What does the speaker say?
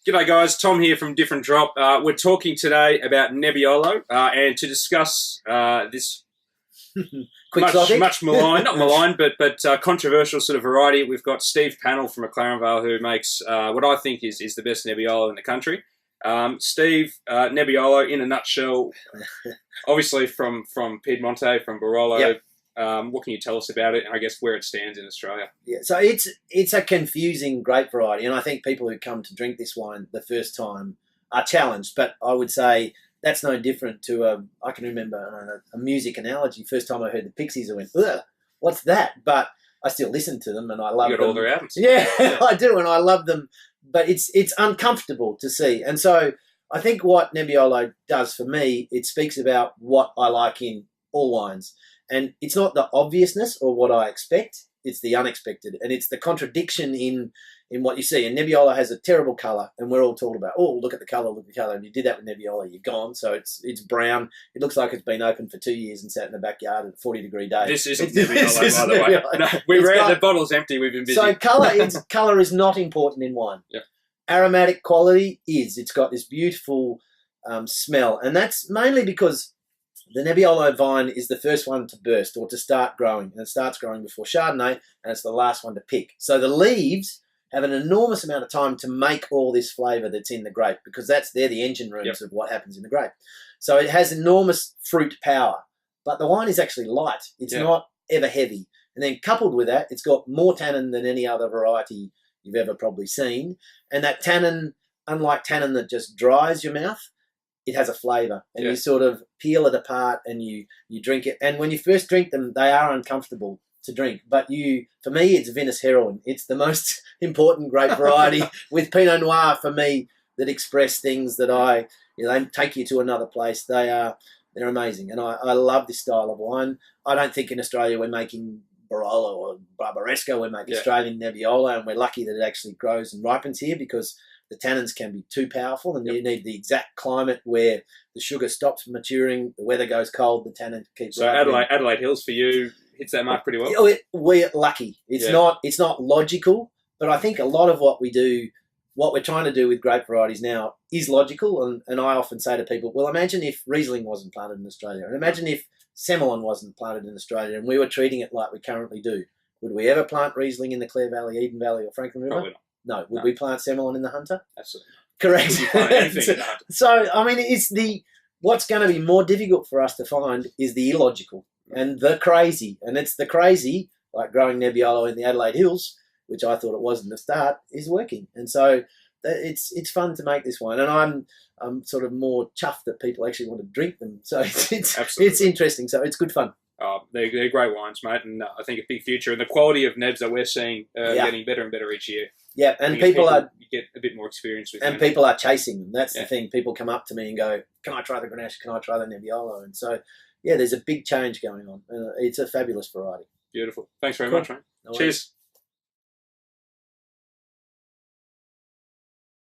G'day guys, Tom here from Different Drop. We're talking today about Nebbiolo and to discuss this much maligned, not maligned, but controversial sort of variety. We've got Steve Pannell from McLaren Vale who makes what I think is the best Nebbiolo in the country. Steve, Nebbiolo in a nutshell, obviously from Piedmonte, from Barolo. Yep. What can you tell us about it and I guess where it stands in Australia? Yeah, so it's a confusing grape variety, and I think people who come to drink this wine the first time are challenged. But I would say that's no different to I can remember a music analogy. First time I heard the Pixies, I went, "Ugh, what's that?" But I still listen to them, and I love them. You got all their albums. Yeah, I do, and I love them. But it's uncomfortable to see, and so I think what Nebbiolo does for me, it speaks about what I like in all wines. And it's not the obviousness or what I expect, it's the unexpected. And it's the contradiction in what you see. And Nebbiolo has a terrible colour, and we're all talking about, oh, look at the colour, look at the colour. And you did that with Nebbiolo, you're gone. So it's brown. It looks like it's been open for 2 years and sat in the backyard at a 40-degree day. This isn't Nebbiolo, by the way. No, the bottle's empty, we've been busy. So colour is not important in wine. Yep. Aromatic quality is. It's got this beautiful smell. And that's mainly because the Nebbiolo vine is the first one to burst or to start growing, and it starts growing before Chardonnay, and it's the last one to pick. So the leaves have an enormous amount of time to make all this flavour that's in the grape, because they're the engine rooms of what happens in the grape. So it has enormous fruit power, but the wine is actually light. It's not ever heavy. And then coupled with that, it's got more tannin than any other variety you've ever probably seen. And that tannin, unlike tannin that just dries your mouth, it has a flavour, and you sort of peel it apart and you drink it. And when you first drink them, they are uncomfortable to drink. But for me, it's Venice heroin. It's the most important grape variety with Pinot Noir for me that express things that they take you to another place. They're amazing, and I love this style of wine. I don't think in Australia we're making Barolo or Barbaresco. We're making Australian Nebbiolo, and we're lucky that it actually grows and ripens here, because the tannins can be too powerful, and you need the exact climate where the sugar stops maturing, the weather goes cold, the tannin keeps ripening. So Adelaide Hills for you hits that mark pretty well? We're lucky. It's not logical, but I think a lot of what we do, what we're trying to do with grape varieties now is logical, and I often say to people, well, imagine if Riesling wasn't planted in Australia, and imagine if Semillon wasn't planted in Australia, and we were treating it like we currently do. Would we ever plant Riesling in the Clare Valley, Eden Valley, or Franklin River? Probably not. No. Would we plant Semillon in the Hunter? Absolutely. Correct. Anything in the Hunter. So, I mean, what's going to be more difficult for us to find is the illogical and the crazy. And it's the crazy, like growing Nebbiolo in the Adelaide Hills, which I thought it was in the start, is working. And so it's fun to make this wine. And I'm sort of more chuffed that people actually want to drink them. So it's interesting. So it's good fun. They're great wines, mate, and I think a big future. And the quality of Nebs that we're seeing getting better and better each year. Yeah, and you get a bit more experience with them. And people are chasing them. That's the thing. People come up to me and go, can I try the Grenache? Can I try the Nebbiolo? And so, there's a big change going on. It's a fabulous variety. Beautiful. Thanks very much, mate. No worries. Cheers.